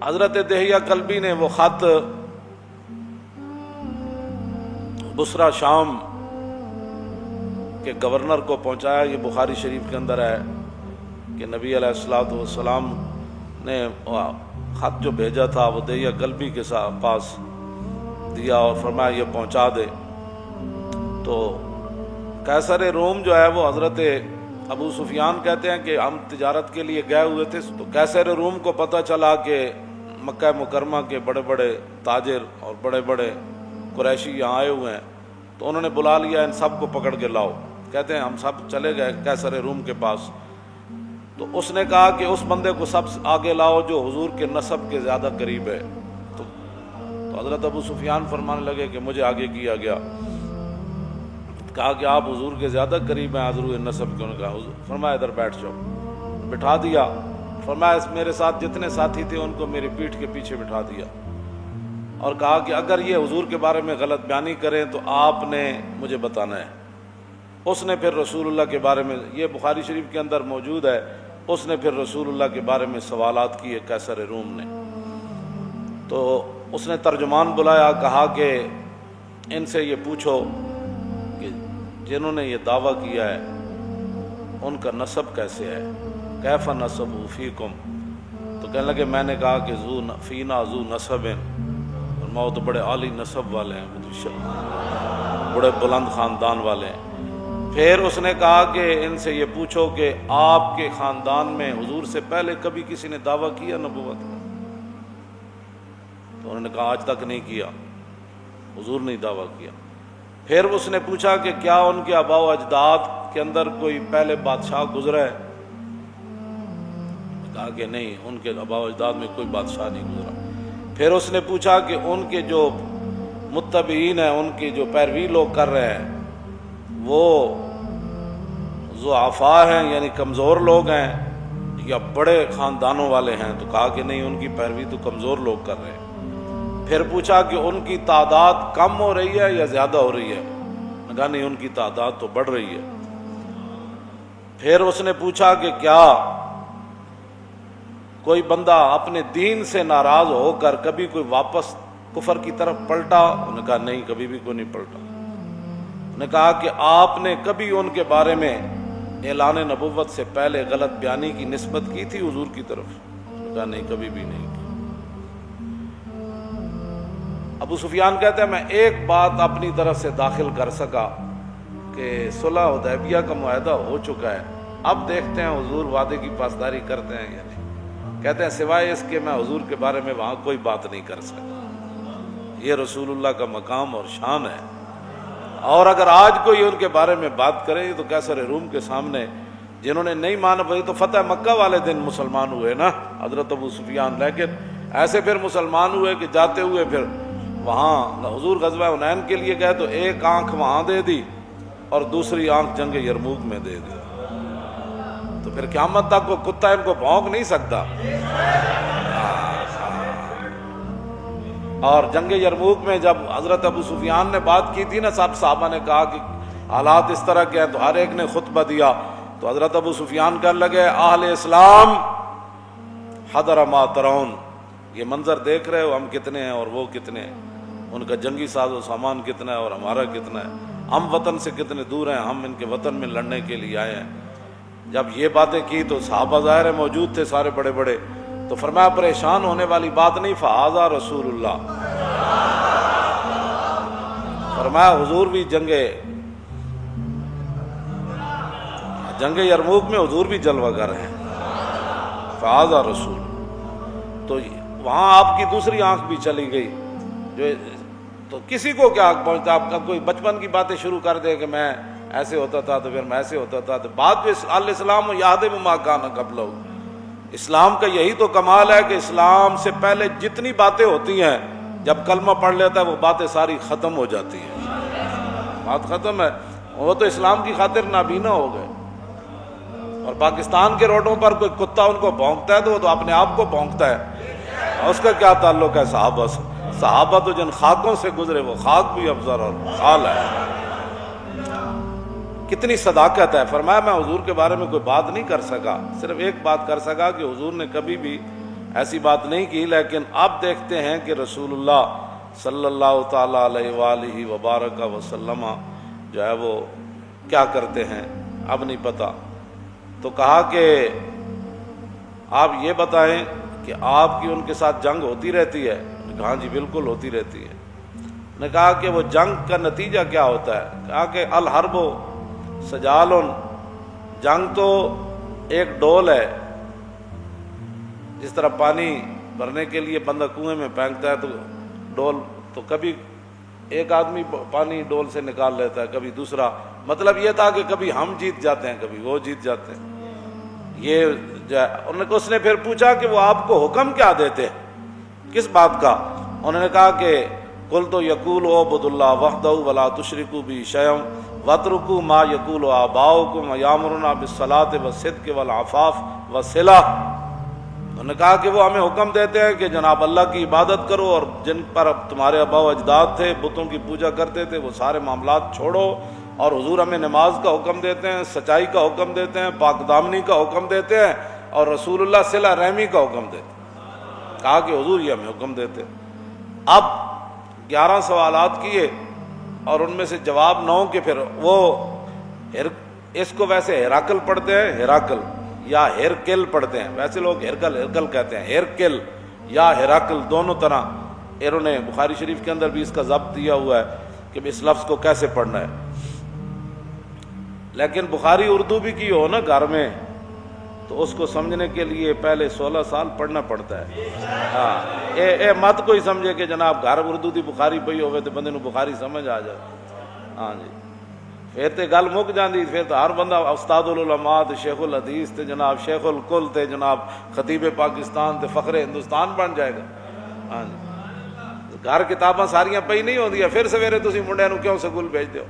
حضرت دہیہ کلبی نے وہ خط بصرہ شام کے گورنر کو پہنچایا. یہ بخاری شریف کے اندر ہے کہ نبی علیہ الصلوۃ والسلام نے خط جو بھیجا تھا وہ دہیہ کلبی کے پاس دیا اور فرمایا یہ پہنچا دے. تو قیصر روم جو ہے وہ حضرت ابو سفیان کہتے ہیں کہ ہم تجارت کے لیے گئے ہوئے تھے. تو قیصر روم کو پتہ چلا کہ مکہ مکرمہ کے بڑے بڑے تاجر اور بڑے بڑے قریشی یہاں آئے ہوئے ہیں. تو انہوں نے بلا لیا ان سب کو پکڑ کے لاؤ. کہتے ہیں ہم سب چلے گئے قیصر روم کے پاس. تو اس نے کہا کہ اس بندے کو سب آگے لاؤ جو حضور کے نسب کے زیادہ قریب ہے. تو حضرت ابو سفیان فرمانے لگے کہ مجھے آگے کیا گیا. کہا کہ آپ حضور کے زیادہ قریب ہیں حضور نسب کے. انہوں نے کہا فرمایا ادھر بیٹھ جاؤ. بٹھا دیا. فرمایا میرے ساتھ جتنے ساتھی تھے ان کو میری پیٹھ کے پیچھے بٹھا دیا اور کہا کہ اگر یہ حضور کے بارے میں غلط بیانی کریں تو آپ نے مجھے بتانا ہے. اس نے پھر رسول اللہ کے بارے میں، یہ بخاری شریف کے اندر موجود ہے، اس نے پھر رسول اللہ کے بارے میں سوالات کیے قیصر روم نے. تو اس نے ترجمان بلایا، کہا کہ ان سے یہ پوچھو کہ جنہوں نے یہ دعویٰ کیا ہے ان کا نسب کیسے ہے، کیف نسب فیکم. تو کہنے لگے میں نے کہا کہ فینا ذو نسب، اور وہ تو بڑے عالی نسب والے ہیں، بڑے بلند خاندان والے ہیں. پھر اس نے کہا کہ ان سے یہ پوچھو کہ آپ کے خاندان میں حضور سے پہلے کبھی کسی نے دعویٰ کیا نبوت کا؟ تو انہوں نے کہا آج تک نہیں کیا، حضور نے دعویٰ کیا. پھر اس نے پوچھا کہ کیا ان کے آباء و اجداد کے اندر کوئی پہلے بادشاہ گزرا ہے؟ کہا کہ نہیں، ان کے آباء و اجداد میں کوئی بادشاہ نہیں گزرا. پھر اس نے پوچھا کہ ان کے جو متبعین ہیں، ان کی جو پیروی لوگ کر رہے ہیں، وہ ضعفاء ہیں یعنی کمزور لوگ ہیں یا بڑے خاندانوں والے ہیں؟ تو کہا کہ نہیں، ان کی پیروی تو کمزور لوگ کر رہے ہیں. پھر پوچھا کہ ان کی تعداد کم ہو رہی ہے یا زیادہ ہو رہی ہے؟ کہا نہیں، ان کی تعداد تو بڑھ رہی ہے. پھر اس نے پوچھا کہ کیا کوئی بندہ اپنے دین سے ناراض ہو کر کبھی کوئی واپس کفر کی طرف پلٹا؟ انہوں نے کہا نہیں، کبھی بھی کوئی نہیں پلٹا. نے کہا کہ آپ نے کبھی ان کے بارے میں اعلان نبوت سے پہلے غلط بیانی کی نسبت کی تھی حضور کی طرف؟ کہا نہیں، کبھی بھی نہیں کی. ابو سفیان کہتے ہیں میں ایک بات اپنی طرف سے داخل کر سکا کہ صلح حدیبیہ کا معاہدہ ہو چکا ہے، اب دیکھتے ہیں حضور وعدے کی پاسداری کرتے ہیں یا نہیں. کہتے ہیں سوائے اس کے میں حضور کے بارے میں وہاں کوئی بات نہیں کر سکتا. یہ رسول اللہ کا مقام اور شان ہے. اور اگر آج کوئی ان کے بارے میں بات کرے تو قیصر روم کے سامنے جنہوں نے نہیں مانا، وہی تو فتح مکہ والے دن مسلمان ہوئے نا حضرت ابو سفیان، لیکن ایسے پھر مسلمان ہوئے کہ جاتے ہوئے پھر وہاں حضور غزوہ حنین کے لیے گئے تو ایک آنکھ وہاں دے دی اور دوسری آنکھ جنگ یرموک میں دے دی. تو پھر قیامت تک وہ کتا ان کو بھونک نہیں سکتا. اور جنگ یرموک میں جب حضرت ابو سفیان نے بات کی تھی نا، سب صحابہ نے کہا کہ حالات اس طرح کے ہیں، تو ہر ایک نے خطبہ دیا. تو حضرت ابو سفیان کہنے لگے اہل اسلام حضر ما ترون، یہ منظر دیکھ رہے ہو ہم کتنے ہیں اور وہ کتنے ہیں، ان کا جنگی ساز و سامان کتنا ہے اور ہمارا کتنا ہے، ہم وطن سے کتنے دور ہیں، ہم ان کے وطن میں لڑنے کے لیے آئے ہیں. جب یہ باتیں کی تو صحابہ ظاہر موجود تھے سارے بڑے بڑے. تو فرمایا پریشان ہونے والی بات نہیں، فہذا رسول اللہ. فرمایا حضور بھی جنگ یرموک میں حضور بھی جلوہ گر ہیں، فہذا رسول. تو وہاں آپ کی دوسری آنکھ بھی چلی گئی. جو تو کسی کو کیا پہنچتا، آپ کا کوئی بچپن کی باتیں شروع کر دے کہ میں ایسے ہوتا تھا تو پھر میں ایسے ہوتا تھا. تو بات جو الاسلام یہدم ما کان قبلہ، اسلام کا یہی تو کمال ہے کہ اسلام سے پہلے جتنی باتیں ہوتی ہیں جب کلمہ پڑھ لیتا ہے وہ باتیں ساری ختم ہو جاتی ہیں، بات ختم ہے. وہ تو اسلام کی خاطر نابینا ہو گئے. اور پاکستان کے روڈوں پر کوئی کتا ان کو بھونکتا ہے تو وہ تو اپنے آپ کو بھونکتا ہے، اس کا کیا تعلق ہے صحابہ سے؟ صحابہ تو جن خاکوں سے گزرے وہ خاک بھی افضل اور خال ہے. کتنی صداقت ہے. فرمایا میں حضور کے بارے میں کوئی بات نہیں کر سکا، صرف ایک بات کر سکا کہ حضور نے کبھی بھی ایسی بات نہیں کی، لیکن اب دیکھتے ہیں کہ رسول اللہ صلی اللہ تعالیٰ علیہ وآلہ وبارک وسلم جو ہے وہ کیا کرتے ہیں، اب نہیں پتہ۔ تو کہا کہ آپ یہ بتائیں کہ آپ کی ان کے ساتھ جنگ ہوتی رہتی ہے؟ کہا جی بالکل ہوتی رہتی ہے۔ نے کہا کہ وہ جنگ کا نتیجہ کیا ہوتا ہے؟ کہا کہ الحرب سجال، جنگ تو ایک ڈول ہے، جس طرح پانی بھرنے کے لیے بندہ کنویں میں پھینکتا ہے تو ڈول، تو کبھی ایک آدمی پانی ڈول سے نکال لیتا ہے، کبھی دوسرا، مطلب یہ تھا کہ کبھی ہم جیت جاتے ہیں کبھی وہ جیت جاتے ہیں۔ یہ اس نے پھر پوچھا کہ وہ آپ کو حکم کیا دیتے ہیں، کس بات کا؟ انہوں نے کہا کہ قل تو یقول اعبدوا اللہ وحدہ ولا تشرکوا بہ شیئا واترکوا ما یقول آباؤکم ویامرنا بالصلاۃ والصدق والعفاف والصلہ۔ انہوں نے کہا کہ وہ ہمیں حکم دیتے ہیں کہ جناب اللہ کی عبادت کرو، اور جن پر تمہارے آباء و اجداد تھے بتوں کی پوجا کرتے تھے وہ سارے معاملات چھوڑو، اور حضور ہمیں نماز کا حکم دیتے ہیں، سچائی کا حکم دیتے ہیں، پاک دامنی کا حکم دیتے ہیں، اور رسول اللہ صلہ رحمی کا حکم دیتے ہیں۔ کہا کہ حضور یہ ہمیں حکم دیتے ہیں۔ اب 11 سوالات کیے اور ان میں سے جواب 9 کے، پھر وہ اس کو ویسے ہیراکل پڑھتے ہیں، ہیراکل یا ہیرکل پڑھتے ہیں، ویسے لوگ ہیرکل کہتے ہیں، ہیرکل یا ہیراکل دونوں طرح۔ انہوں نے بخاری شریف کے اندر بھی اس کا ضبط دیا ہوا ہے کہ اس لفظ کو کیسے پڑھنا ہے، لیکن بخاری اردو بھی کی ہو نا گھر میں تو اس کو سمجھنے کے لیے پہلے 16 سال پڑھنا پڑتا ہے۔ ہاں اے مت کوئی سمجھے کہ جناب گھر اردو دی بخاری پئی ہوئے تو بندے نو بخاری سمجھ آ جائے، ہاں جی پھر تے گل مک جاندی، پھر تو ہر بندہ استاد العلماء تے شیخ الحدیث تے جناب شیخ الکل تے جناب خطیب پاکستان تے فخر ہندوستان بن جائے گا۔ ہاں جی گھر کتاباں ساریاں پئی نہیں ہوندیاں، پھر سویرے تسی منڈے نو کیوں سکول بھیج دیو؟